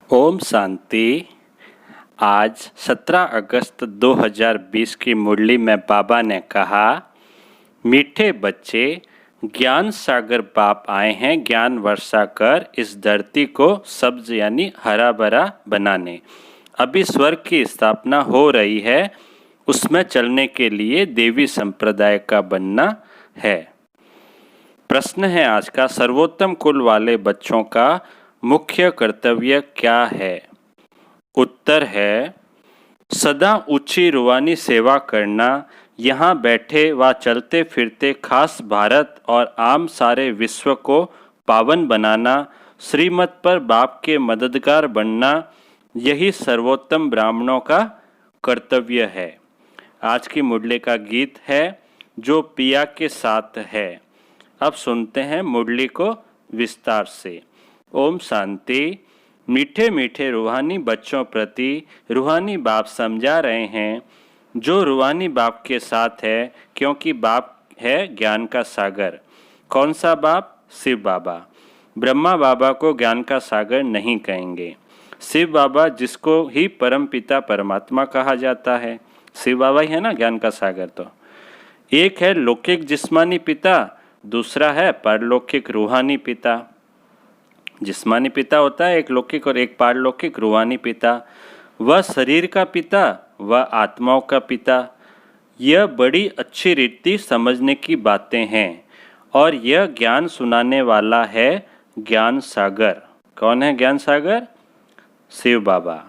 ओम शांति। आज 17 अगस्त 2020 की मुरली में बाबा ने कहा, मीठे बच्चे, ज्ञान सागर बाप आए हैं ज्ञान वर्षा कर इस धरती को सब्ज यानी हरा भरा बनाने। अभी स्वर्ग की स्थापना हो रही है, उसमें चलने के लिए देवी संप्रदाय का बनना है। प्रश्न है आज का, सर्वोत्तम कुल वाले बच्चों का मुख्य कर्तव्य क्या है? उत्तर है, सदा ऊंची रूहानी सेवा करना, यहाँ बैठे व चलते फिरते खास भारत और आम सारे विश्व को पावन बनाना, श्रीमत पर बाप के मददगार बनना, यही सर्वोत्तम ब्राह्मणों का कर्तव्य है। आज की मुरली का गीत है जो पिया के साथ है। अब सुनते हैं मुरली को विस्तार से। ओम शांति। मीठे मीठे रूहानी बच्चों प्रति रूहानी बाप समझा रहे हैं, जो रूहानी बाप के साथ है, क्योंकि बाप है ज्ञान का सागर। कौन सा बाप? शिव बाबा। ब्रह्मा बाबा को ज्ञान का सागर नहीं कहेंगे। शिव बाबा, जिसको ही परम पिता परमात्मा कहा जाता है, शिव बाबा ही है ना ज्ञान का सागर। तो एक है लौकिक जिस्मानी पिता, दूसरा है परलौकिक रूहानी पिता। जिस्मानी पिता होता है एक लौकिक और एक पारलौकिक रूहानी पिता। वह शरीर का पिता, वह आत्माओं का पिता। यह बड़ी अच्छी रीति समझने की बातें हैं और यह ज्ञान सुनाने वाला है ज्ञान सागर। कौन है ज्ञान सागर? शिव बाबा।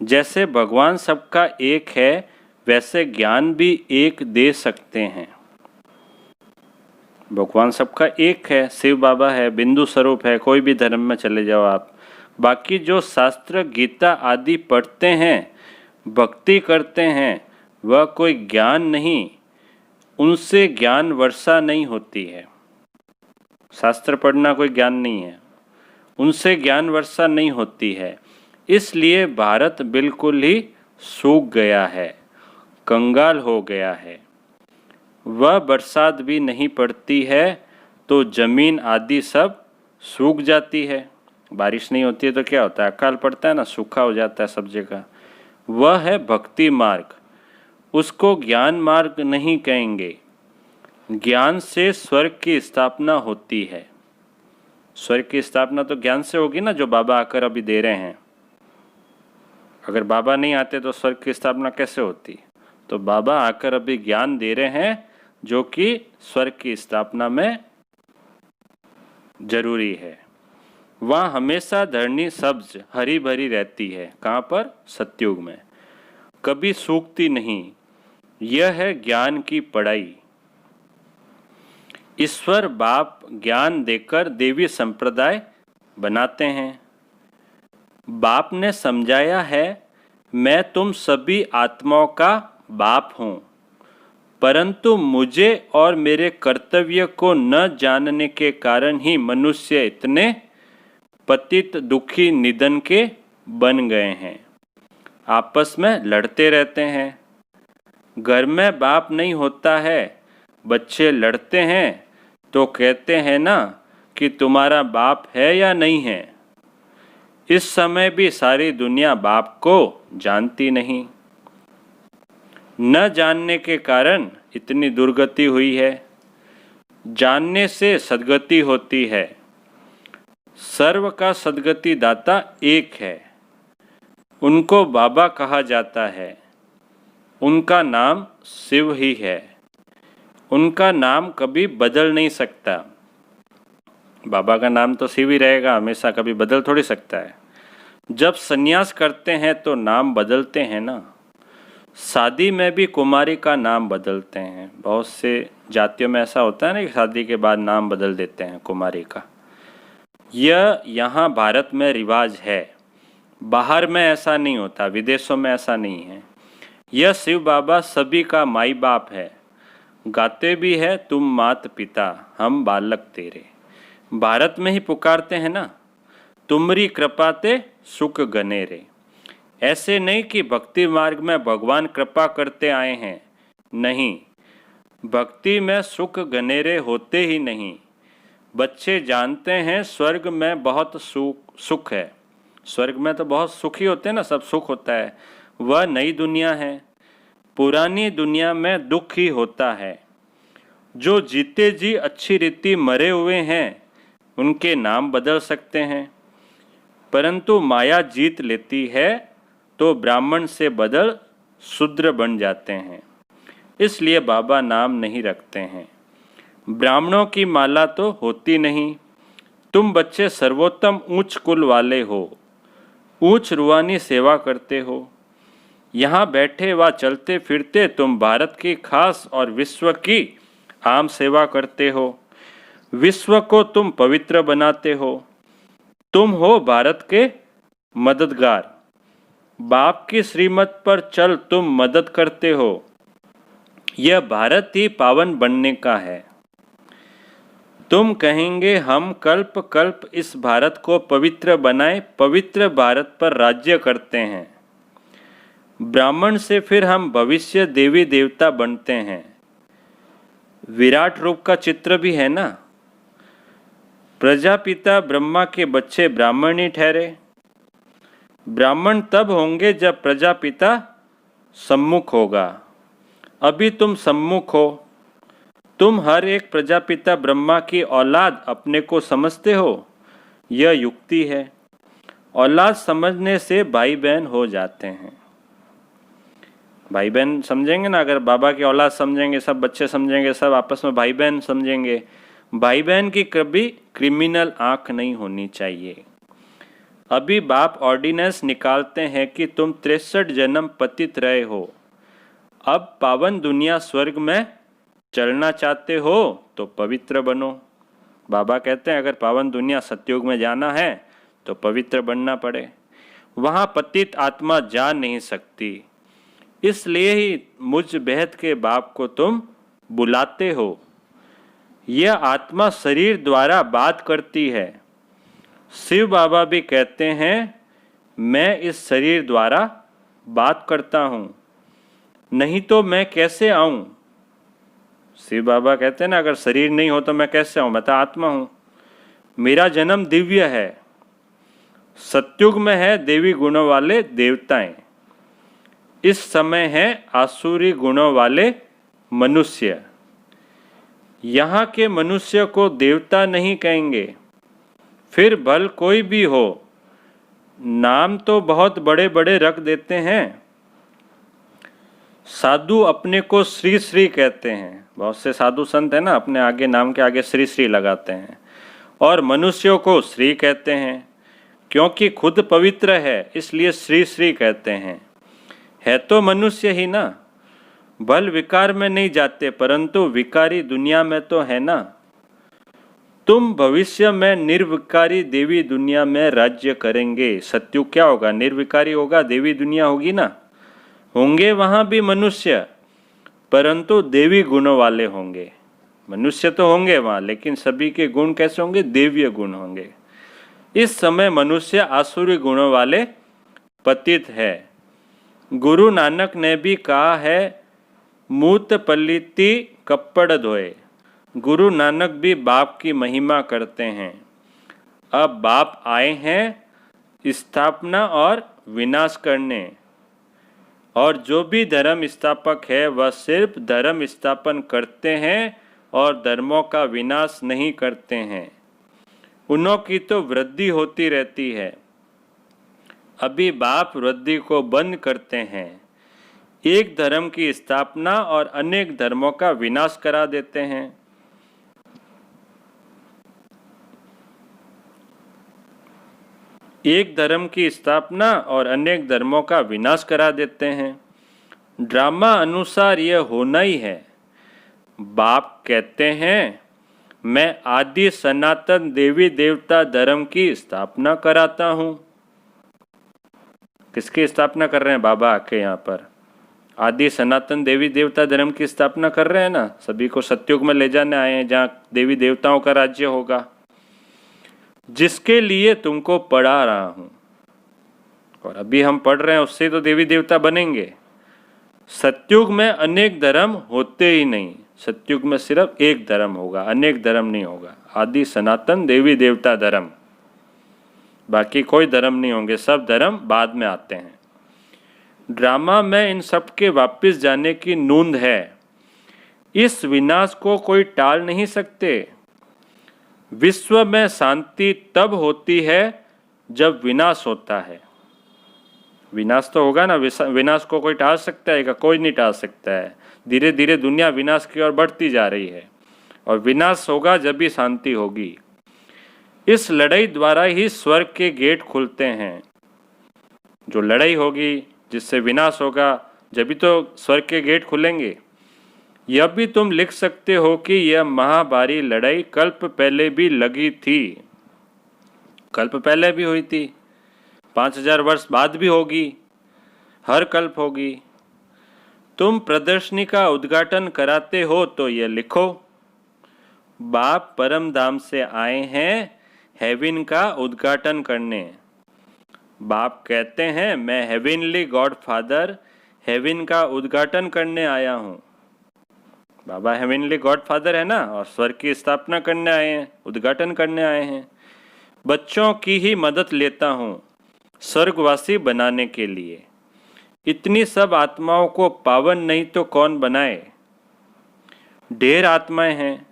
जैसे भगवान सबका एक है, वैसे ज्ञान भी एक दे सकते हैं। भगवान सबका एक है, शिव बाबा है, बिंदु स्वरूप है। कोई भी धर्म में चले जाओ आप। बाकी जो शास्त्र गीता आदि पढ़ते हैं, भक्ति करते हैं, वह कोई ज्ञान नहीं, उनसे ज्ञान वर्षा नहीं होती है। शास्त्र पढ़ना कोई ज्ञान नहीं है, उनसे ज्ञान वर्षा नहीं होती है। इसलिए भारत बिल्कुल ही सूख गया है, कंगाल हो गया है। वह बरसात भी नहीं पड़ती है तो जमीन आदि सब सूख जाती है। बारिश नहीं होती है तो क्या होता है? अकाल पड़ता है ना, सूखा हो जाता है सब जगह। वह है भक्ति मार्ग, उसको ज्ञान मार्ग नहीं कहेंगे। ज्ञान से स्वर्ग की स्थापना होती है। स्वर्ग की स्थापना तो ज्ञान से होगी ना, जो बाबा आकर अभी दे रहे हैं। अगर बाबा नहीं आते तो स्वर्ग की स्थापना कैसे होती? तो बाबा आकर अभी ज्ञान दे रहे हैं, जो कि स्वर्ग की स्थापना में जरूरी है। वहाँ हमेशा धरनी सब्ज हरी भरी रहती है। कहाँ पर? सतयुग में। कभी सूखती नहीं। यह है ज्ञान की पढ़ाई। ईश्वर बाप ज्ञान देकर देवी संप्रदाय बनाते हैं। बाप ने समझाया है, मैं तुम सभी आत्माओं का बाप हूँ, परंतु मुझे और मेरे कर्तव्य को न जानने के कारण ही मनुष्य इतने पतित दुखी निधन के बन गए हैं। आपस में लड़ते रहते हैं। घर में बाप नहीं होता है, बच्चे लड़ते हैं तो कहते हैं ना कि तुम्हारा बाप है या नहीं है। इस समय भी सारी दुनिया बाप को जानती नहीं। न जानने के कारण इतनी दुर्गति हुई है। जानने से सद्गति होती है। सर्व का सद्गति दाता एक है, उनको बाबा कहा जाता है। उनका नाम शिव ही है। उनका नाम कभी बदल नहीं सकता। बाबा का नाम तो शिव ही रहेगा हमेशा, कभी बदल थोड़ी सकता है। जब संन्यास करते हैं तो नाम बदलते हैं ना। शादी में भी कुमारी का नाम बदलते हैं। बहुत से जातियों में ऐसा होता है ना कि शादी के बाद नाम बदल देते हैं कुमारी का। यह यहाँ भारत में रिवाज है, बाहर में ऐसा नहीं होता, विदेशों में ऐसा नहीं है। यह शिव बाबा सभी का माई बाप है। गाते भी है, तुम मात पिता हम बालक तेरे। भारत में ही पुकारते हैं ना, तुमरी कृपा ते सुख गनेरे। ऐसे नहीं कि भक्ति मार्ग में भगवान कृपा करते आए हैं, नहीं। भक्ति में सुख गनेरे होते ही नहीं। बच्चे जानते हैं स्वर्ग में बहुत सुख है, स्वर्ग में तो बहुत सुखी होते हैं ना, सब सुख होता है। वह नई दुनिया है। पुरानी दुनिया में दुख ही होता है। जो जीते जी अच्छी रीति मरे हुए हैं उनके नाम बदल सकते हैं, परंतु माया जीत लेती है तो ब्राह्मण से बदल शूद्र बन जाते हैं। इसलिए बाबा नाम नहीं रखते हैं। ब्राह्मणों की माला तो होती नहीं। तुम बच्चे सर्वोत्तम ऊंच कुल वाले हो, ऊंच रूहानी सेवा करते हो। यहाँ बैठे व चलते फिरते तुम भारत की खास और विश्व की आम सेवा करते हो। विश्व को तुम पवित्र बनाते हो। तुम हो भारत के मददगार। बाप की श्रीमत पर चल तुम मदद करते हो। यह भारत ही पावन बनने का है। तुम कहेंगे हम कल्प कल्प इस भारत को पवित्र बनाए, पवित्र भारत पर राज्य करते हैं। ब्राह्मण से फिर हम भविष्य देवी देवता बनते हैं। विराट रूप का चित्र भी है ना। प्रजापिता ब्रह्मा के बच्चे ब्राह्मण ही ठहरे। ब्राह्मण तब होंगे जब प्रजापिता सम्मुख होगा। अभी तुम सम्मुख हो। तुम हर एक प्रजापिता ब्रह्मा की औलाद अपने को समझते हो। यह युक्ति है। औलाद समझने से भाई बहन हो जाते हैं। भाई बहन समझेंगे ना, अगर बाबा की औलाद समझेंगे, सब बच्चे समझेंगे, सब आपस में भाई बहन समझेंगे। भाई बहन की कभी क्रिमिनल आंख नहीं होनी चाहिए। अभी बाप ऑर्डिनेंस निकालते हैं कि तुम 63 जन्म पतित रहे हो। अब पावन दुनिया स्वर्ग में चलना चाहते हो तो पवित्र बनो। बाबा कहते हैं अगर पावन दुनिया सतयुग में जाना है तो पवित्र बनना पड़े। वहाँ पतित आत्मा जा नहीं सकती। इसलिए ही मुझ बेहद के बाप को तुम बुलाते हो। यह आत्मा शरीर द्वारा बात करती है। शिव बाबा भी कहते हैं मैं इस शरीर द्वारा बात करता हूँ, नहीं तो मैं कैसे आऊँ। शिव बाबा कहते हैं ना अगर शरीर नहीं हो तो मैं कैसे आऊँ, मैं तो आत्मा हूँ। मेरा जन्म दिव्य है। सतयुग में है देवी गुणों वाले देवताएं। इस समय है आसुरी गुणों वाले मनुष्य। यहाँ के मनुष्य को देवता नहीं कहेंगे। फिर भल कोई भी हो, नाम तो बहुत बड़े बड़े रख देते हैं। साधु अपने को श्री श्री कहते हैं। बहुत से साधु संत है ना, अपने आगे नाम के आगे श्री श्री लगाते हैं। और मनुष्यों को श्री कहते हैं, क्योंकि खुद पवित्र है इसलिए श्री श्री कहते हैं। है तो मनुष्य ही ना। बल विकार में नहीं जाते, परंतु विकारी दुनिया में तो है ना। तुम भविष्य में निर्विकारी देवी दुनिया में राज्य करेंगे। सत्युग क्या होगा, निर्विकारी होगा, देवी दुनिया होगी ना। होंगे वहाँ भी मनुष्य, परंतु देवी गुणों वाले होंगे। मनुष्य तो होंगे वहाँ, लेकिन सभी के गुण कैसे होंगे, देवीय गुण होंगे। इस समय मनुष्य आसुरी गुणों वाले पतित है। गुरु नानक ने भी कहा है मूत पलिति कप्पड़ धोए। गुरु नानक भी बाप की महिमा करते हैं। अब बाप आए हैं स्थापना और विनाश करने, और जो भी धर्म स्थापक है वह सिर्फ धर्म स्थापन करते हैं और धर्मों का विनाश नहीं करते हैं। उन्हों की तो वृद्धि होती रहती है। अभी बाप वृद्धि को बंद करते हैं। एक धर्म की स्थापना और अनेक धर्मों का विनाश करा देते हैं। एक धर्म की स्थापना और अनेक धर्मों का विनाश करा देते हैं। ड्रामा अनुसार यह होना ही है। बाप कहते हैं मैं आदि सनातन देवी देवता धर्म की स्थापना कराता हूँ। किसकी स्थापना कर रहे हैं बाबा आके यहाँ पर? आदि सनातन देवी देवता धर्म की स्थापना कर रहे हैं ना। सभी को सतयुग में ले जाने आए हैं जहाँ देवी देवताओं का राज्य होगा, जिसके लिए तुमको पढ़ा रहा हूँ। और अभी हम पढ़ रहे हैं उससे तो देवी देवता बनेंगे। सतयुग में अनेक धर्म होते ही नहीं। सतयुग में सिर्फ एक धर्म होगा, अनेक धर्म नहीं होगा। आदि सनातन देवी देवता धर्म। बाकी कोई धर्म नहीं होंगे, सब धर्म बाद में आते हैं। ड्रामा में इन सब के वापस जाने की नूंद है। इस विनाश को कोई टाल नहीं सकते। विश्व में शांति तब होती है जब विनाश होता है। विनाश तो होगा ना, विनाश को कोई टाल सकता है क्या? कोई नहीं टाल सकता है। धीरे धीरे दुनिया विनाश की ओर बढ़ती जा रही है और विनाश होगा जब भी शांति होगी। इस लड़ाई द्वारा ही स्वर्ग के गेट खुलते हैं। जो लड़ाई होगी जिससे विनाश होगा, जब भी तो स्वर्ग के गेट खुलेंगे। यह भी तुम लिख सकते हो कि यह महाभारी लड़ाई कल्प पहले भी लगी थी। कल्प पहले भी हुई थी, 5000 वर्ष बाद भी होगी, हर कल्प होगी। तुम प्रदर्शनी का उद्घाटन कराते हो तो यह लिखो, बाप परम धाम से आए हैं हेवन का उद्घाटन करने। बाप कहते हैं मैं हेवनली गॉड फादर हेवन का उद्घाटन करने आया हूँ। बाबा हेवनली गॉड फादर है ना, और स्वर्ग की स्थापना करने आए हैं, उद्घाटन करने आए हैं। बच्चों की ही मदद लेता हूँ स्वर्गवासी बनाने के लिए। इतनी सब आत्माओं को पावन नहीं तो कौन बनाए? ढेर आत्माएं हैं,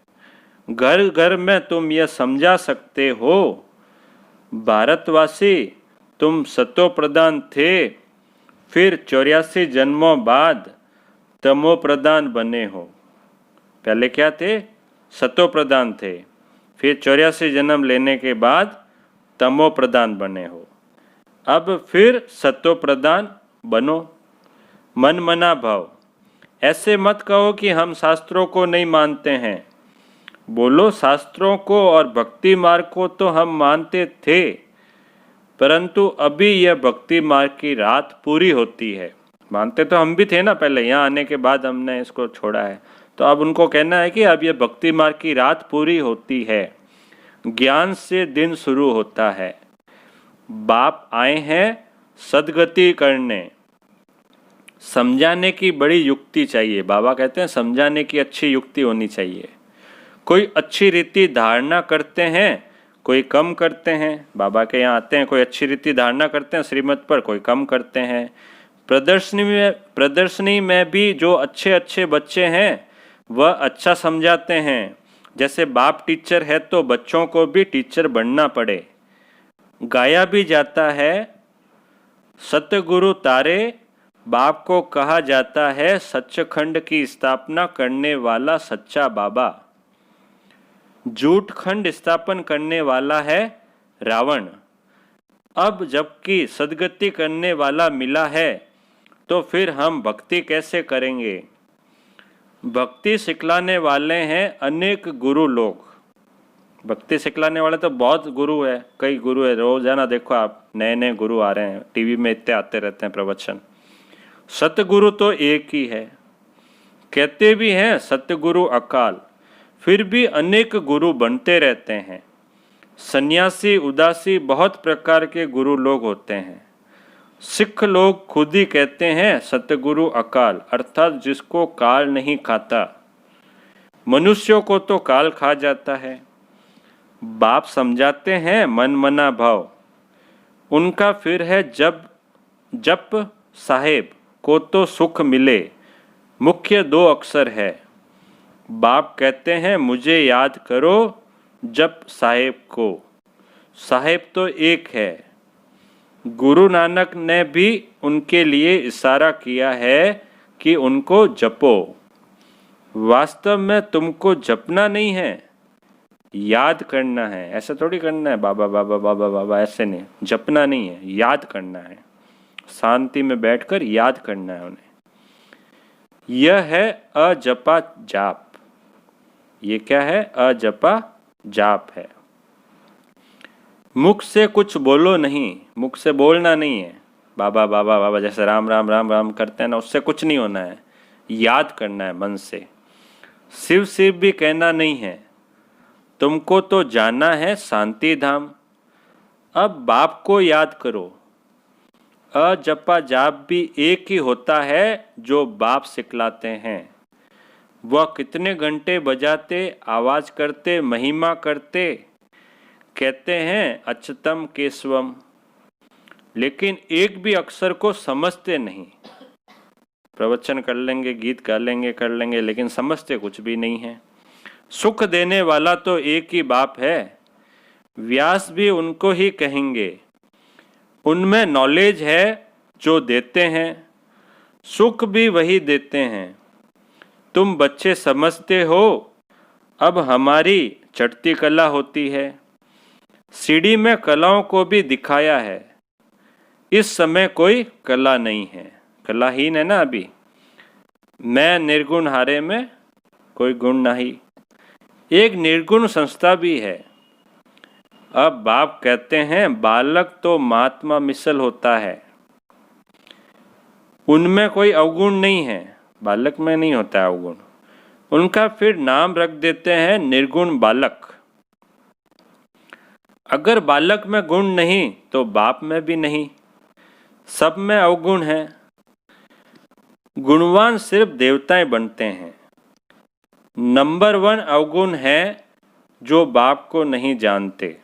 घर घर में तुम यह समझा सकते हो। भारतवासी तुम सतो प्रधान थे, फिर 84 जन्मों बाद तमो प्रधान बने हो। पहले क्या थे? सतो प्रधान थे, फिर 84 जन्म लेने के बाद तमो प्रधान बने हो। अब फिर सतो प्रधान बनो। मन मना भाव। ऐसे मत कहो कि हम शास्त्रों को नहीं मानते हैं। बोलो शास्त्रों को और भक्ति मार्ग को तो हम मानते थे, परंतु अभी यह भक्ति मार्ग की रात पूरी होती है। मानते तो हम भी थे ना पहले, यहाँ आने के बाद हमने इसको छोड़ा है। तो अब उनको कहना है कि अब यह भक्ति मार्ग की रात पूरी होती है, ज्ञान से दिन शुरू होता है। बाप आए हैं सदगति करने। समझाने की बड़ी युक्ति चाहिए। बाबा कहते हैं समझाने की अच्छी युक्ति होनी चाहिए। कोई अच्छी रीति धारणा करते हैं, कोई कम करते हैं। बाबा के यहाँ आते हैं, कोई अच्छी रीति धारणा करते हैं श्रीमत पर, कोई कम करते हैं। प्रदर्शनी में भी जो अच्छे अच्छे बच्चे हैं वह अच्छा समझाते हैं। जैसे बाप टीचर है तो बच्चों को भी टीचर बनना पड़े। गाया भी जाता है सतगुरु तारे, बाप को कहा जाता है सच्चखंड की स्थापना करने वाला सच्चा बाबा। झूठ खंड स्थापन करने वाला है रावण। अब जबकि सदगति करने वाला मिला है तो फिर हम भक्ति कैसे करेंगे? भक्ति सिखलाने वाले हैं अनेक गुरु लोग। भक्ति सिखलाने वाले तो बहुत गुरु है, कई गुरु है। रोजाना देखो आप, नए नए गुरु आ रहे हैं, टीवी में इतने आते रहते हैं प्रवचन। सतगुरु तो एक ही है। कहते भी हैं सतगुरु अकाल, फिर भी अनेक गुरु बनते रहते हैं। सन्यासी उदासी बहुत प्रकार के गुरु लोग होते हैं। सिख लोग खुद ही कहते हैं सतगुरु अकाल, अर्थात जिसको काल नहीं खाता। मनुष्यों को तो काल खा जाता है। बाप समझाते हैं मन मना भाव। उनका फिर है जप साहेब को तो सुख मिले, मुख्य 2 अक्षर है। बाप कहते हैं मुझे याद करो जप साहेब को। साहेब तो एक है। गुरु नानक ने भी उनके लिए इशारा किया है कि उनको जपो। वास्तव में तुमको जपना नहीं है, याद करना है। ऐसा थोड़ी करना है बाबा बाबा बाबा बाबा, ऐसे नहीं। जपना नहीं है, याद करना है। शांति में बैठकर याद करना है उन्हें। यह है अजपा जाप। ये क्या है? अजपा जाप है। मुख से कुछ बोलो नहीं, मुख से बोलना नहीं है। बाबा बाबा बाबा जैसे राम राम राम राम करते हैं ना, उससे कुछ नहीं होना है। याद करना है मन से। शिव शिव भी कहना नहीं है। तुमको तो जाना है शांति धाम। अब बाप को याद करो। अजपा जाप भी एक ही होता है जो बाप सिखलाते हैं। वह कितने घंटे बजाते, आवाज करते, महिमा करते, कहते हैं अच्युतम केशवम, लेकिन एक भी अक्षर को समझते नहीं। प्रवचन कर लेंगे, गीत गा लेंगे, कर लेंगे, लेकिन समझते कुछ भी नहीं है। सुख देने वाला तो एक ही बाप है, व्यास भी उनको ही कहेंगे। उनमें नॉलेज है जो देते हैं, सुख भी वही देते हैं। तुम बच्चे समझते हो, अब हमारी चढ़ती कला होती है। सीढ़ी में कलाओं को भी दिखाया है, इस समय कोई कला नहीं है। कलाहीन है ना अभी। मैं निर्गुण हारे में कोई गुण नहीं, एक निर्गुण संस्था भी है। अब बाप कहते हैं बालक तो महात्मा मिसल होता है, उनमें कोई अवगुण नहीं है, बालक में नहीं होता है अवगुण। उनका फिर नाम रख देते हैं निर्गुण बालक। अगर बालक में गुण नहीं तो बाप में भी नहीं, सब में अवगुण है। गुणवान सिर्फ देवताएं बनते हैं। नंबर 1 अवगुण है जो बाप को नहीं जानते।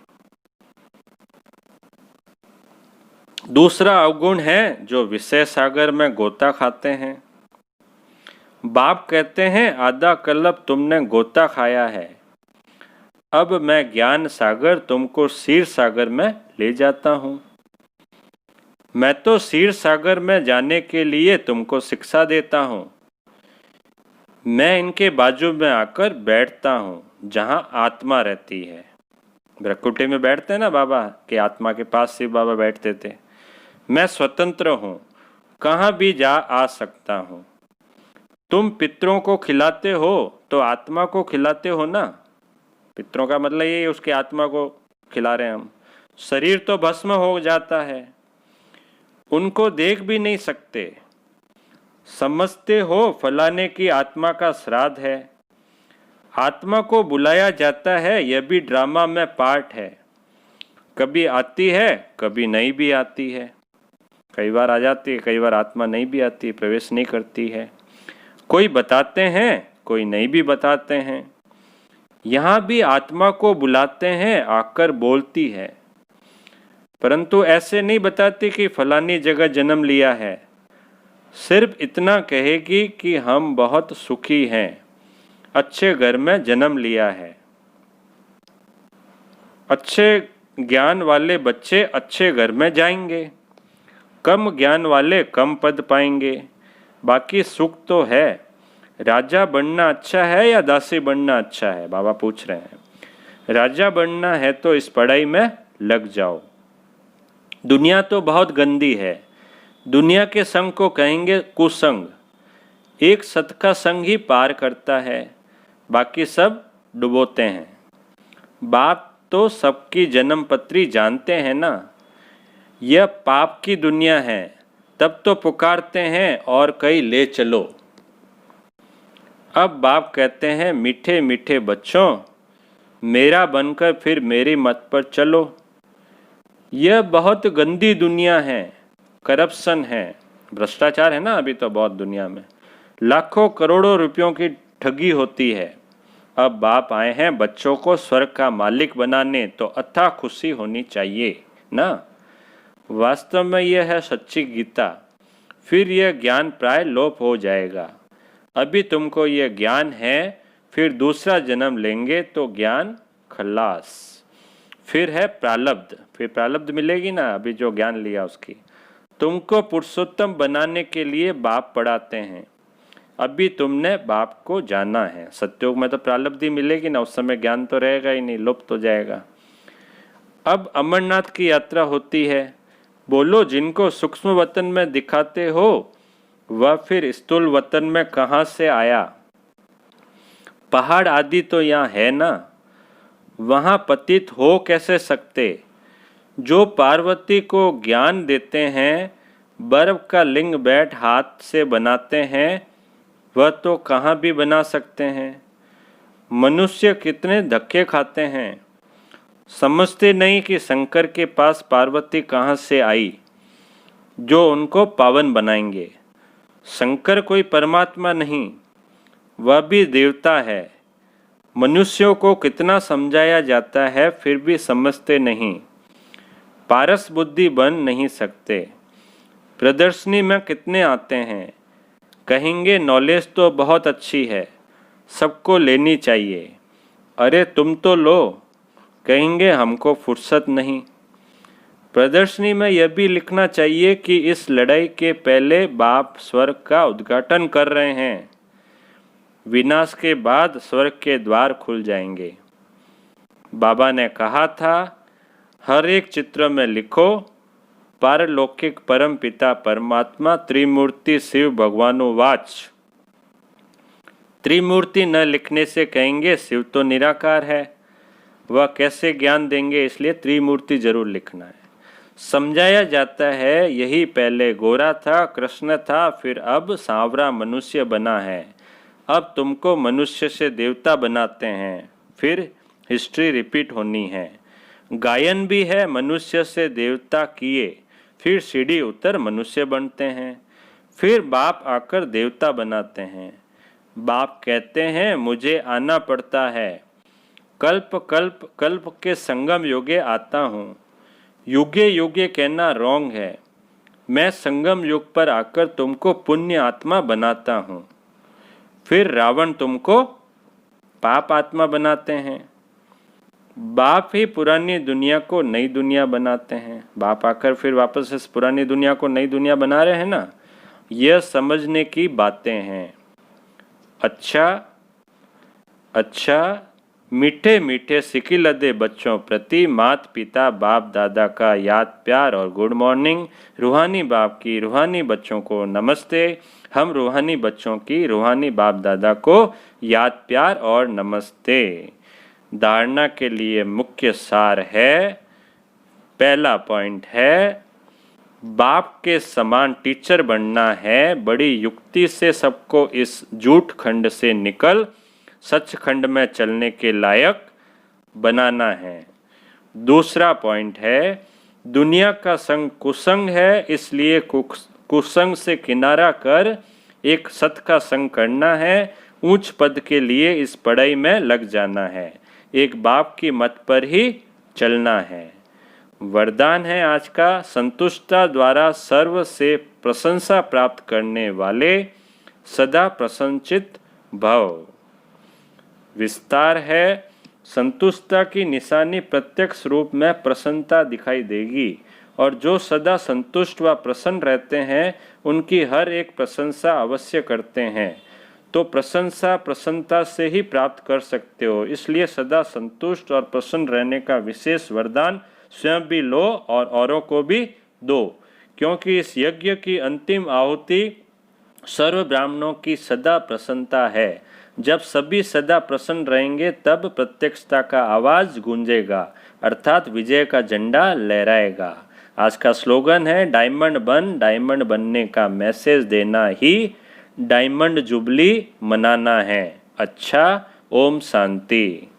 दूसरा अवगुण है जो विषय सागर में गोता खाते हैं। बाप कहते हैं आधा कल्प तुमने गोता खाया है, अब मैं ज्ञान सागर तुमको क्षीर सागर में ले जाता हूं। मैं तो क्षीर सागर में जाने के लिए तुमको शिक्षा देता हूं। मैं इनके बाजू में आकर बैठता हूं जहां आत्मा रहती है। ब्रह्मकुटी में बैठते हैं ना बाबा, के आत्मा के पास शिव बाबा बैठते थे। मैं स्वतंत्र हूं, कहां भी जा आ सकता हूं। तुम पितरों को खिलाते हो तो आत्मा को खिलाते हो ना। पितरों का मतलब ये उसके आत्मा को खिला रहे हैं हम। शरीर तो भस्म हो जाता है, उनको देख भी नहीं सकते। समझते हो फलाने की आत्मा का श्राद्ध है। आत्मा को बुलाया जाता है, यह भी ड्रामा में पार्ट है। कभी आती है, कभी नहीं भी आती है। कई बार आ जाती है, कई बार आत्मा नहीं भी आती, प्रवेश नहीं करती है। कोई बताते हैं, कोई नहीं भी बताते हैं। यहाँ भी आत्मा को बुलाते हैं, आकर बोलती है, परंतु ऐसे नहीं बताती कि फलानी जगह जन्म लिया है। सिर्फ इतना कहेगी कि हम बहुत सुखी हैं, अच्छे घर में जन्म लिया है। अच्छे ज्ञान वाले बच्चे अच्छे घर में जाएंगे, कम ज्ञान वाले कम पद पाएंगे। बाकी सुख तो है। राजा बनना अच्छा है या दासी बनना अच्छा है, बाबा पूछ रहे हैं। राजा बनना है तो इस पढ़ाई में लग जाओ। दुनिया तो बहुत गंदी है, दुनिया के संग को कहेंगे कुसंग। एक सत का संग ही पार करता है, बाकी सब डुबोते हैं। बाप तो सबकी जन्म पत्री जानते हैं ना। यह पाप की दुनिया है, तब तो पुकारते हैं और कई ले चलो। अब बाप कहते हैं मीठे मीठे बच्चों, मेरा बनकर फिर मेरी मत पर चलो। यह बहुत गंदी दुनिया है, करप्शन है, भ्रष्टाचार है ना अभी तो बहुत दुनिया में। लाखों करोड़ों रुपयों की ठगी होती है। अब बाप आए हैं बच्चों को स्वर्ग का मालिक बनाने, तो अथाह खुशी होनी चाहिए ना। वास्तव में यह है सच्ची गीता। फिर यह ज्ञान प्राय लोप हो जाएगा। अभी तुमको यह ज्ञान है, फिर दूसरा जन्म लेंगे तो ज्ञान खलास। फिर है प्रालब्ध, फिर प्रालब्ध मिलेगी ना। अभी जो ज्ञान लिया उसकी तुमको पुरुषोत्तम बनाने के लिए बाप पढ़ाते हैं। अभी तुमने बाप को जाना है। सत्युग में तो प्रालब्धि मिलेगी ना, उस समय ज्ञान तो रहेगा ही नहीं, लुप्त हो जाएगा। अब अमरनाथ की यात्रा होती है। बोलो जिनको सूक्ष्म वतन में दिखाते हो, वह फिर स्थूल वतन में कहाँ से आया। पहाड़ आदि तो यहाँ है ना, वहाँ पतित हो कैसे सकते। जो पार्वती को ज्ञान देते हैं, बर्फ का लिंग बैठ हाथ से बनाते हैं, वह तो कहाँ भी बना सकते हैं। मनुष्य कितने धक्के खाते हैं, समझते नहीं कि शंकर के पास पार्वती कहाँ से आई जो उनको पावन बनाएंगे। शंकर कोई परमात्मा नहीं, वह भी देवता है। मनुष्यों को कितना समझाया जाता है फिर भी समझते नहीं, पारस बुद्धि बन नहीं सकते। प्रदर्शनी में कितने आते हैं, कहेंगे नॉलेज तो बहुत अच्छी है, सबको लेनी चाहिए। अरे तुम तो लो, कहेंगे हमको फुर्सत नहीं। प्रदर्शनी में यह भी लिखना चाहिए कि इस लड़ाई के पहले बाप स्वर्ग का उद्घाटन कर रहे हैं, विनाश के बाद स्वर्ग के द्वार खुल जाएंगे। बाबा ने कहा था, हर एक चित्र में लिखो पारलौकिक परम पिता परमात्मा त्रिमूर्ति शिव भगवानुवाच। त्रिमूर्ति न लिखने से कहेंगे शिव तो निराकार है, वह कैसे ज्ञान देंगे, इसलिए त्रिमूर्ति जरूर लिखना है। समझाया जाता है यही पहले गोरा था, कृष्ण था, फिर अब सांवरा मनुष्य बना है, अब तुमको मनुष्य से देवता बनाते हैं, फिर हिस्ट्री रिपीट होनी है। गायन भी है, मनुष्य से देवता किए, फिर सीढ़ी उतर मनुष्य बनते हैं, फिर बाप आकर देवता बनाते हैं। बाप कहते हैं मुझे आना पड़ता है, कल्प कल्प कल्प के संगम युगे आता हूँ। युगे युगे कहना रॉन्ग है, मैं संगम युग पर आकर तुमको पुण्य आत्मा बनाता हूँ, फिर रावण तुमको पाप आत्मा बनाते हैं। बाप ही पुरानी दुनिया को नई दुनिया बनाते हैं, बाप आकर फिर वापस इस पुरानी दुनिया को नई दुनिया बना रहे हैं ना, यह समझने की बातें हैं। अच्छा मीठे मीठे सिकिलदे बच्चों प्रति माता पिता बाप दादा का याद प्यार और गुड मॉर्निंग। रूहानी बाप की रूहानी बच्चों को नमस्ते। हम रूहानी बच्चों की रूहानी बाप दादा को याद प्यार और नमस्ते। धारणा के लिए मुख्य सार है, पहला पॉइंट है बाप के समान टीचर बनना है, बड़ी युक्ति से सबको इस झूठ खंड से निकल सचखंड में चलने के लायक बनाना है। दूसरा पॉइंट है दुनिया का संग कुसंग है, इसलिए कुसंग से किनारा कर एक सत का संग करना है, ऊंच पद के लिए इस पढ़ाई में लग जाना है, एक बाप की मत पर ही चलना है। वरदान है आज का, संतुष्टता द्वारा सर्व से प्रशंसा प्राप्त करने वाले सदा प्रसन्नचित भव। विस्तार है, संतुष्टता की निशानी प्रत्यक्ष रूप में प्रसन्नता दिखाई देगी, और जो सदा संतुष्ट व प्रसन्न रहते हैं उनकी हर एक प्रशंसा अवश्य करते हैं। तो प्रशंसा प्रसन्नता से ही प्राप्त कर सकते हो, इसलिए सदा संतुष्ट और प्रसन्न रहने का विशेष वरदान स्वयं भी लो और औरों को भी दो, क्योंकि इस यज्ञ की अंतिम आहुति सर्व ब्राह्मणों की सदा प्रसन्नता है। जब सभी सदा प्रसन्न रहेंगे तब प्रत्यक्षता का आवाज गूंजेगा, अर्थात विजय का झंडा लहराएगा। आज का स्लोगन है डायमंड बन, डायमंड बनने का मैसेज देना ही डायमंड जुबली मनाना है। अच्छा, ओम शांति।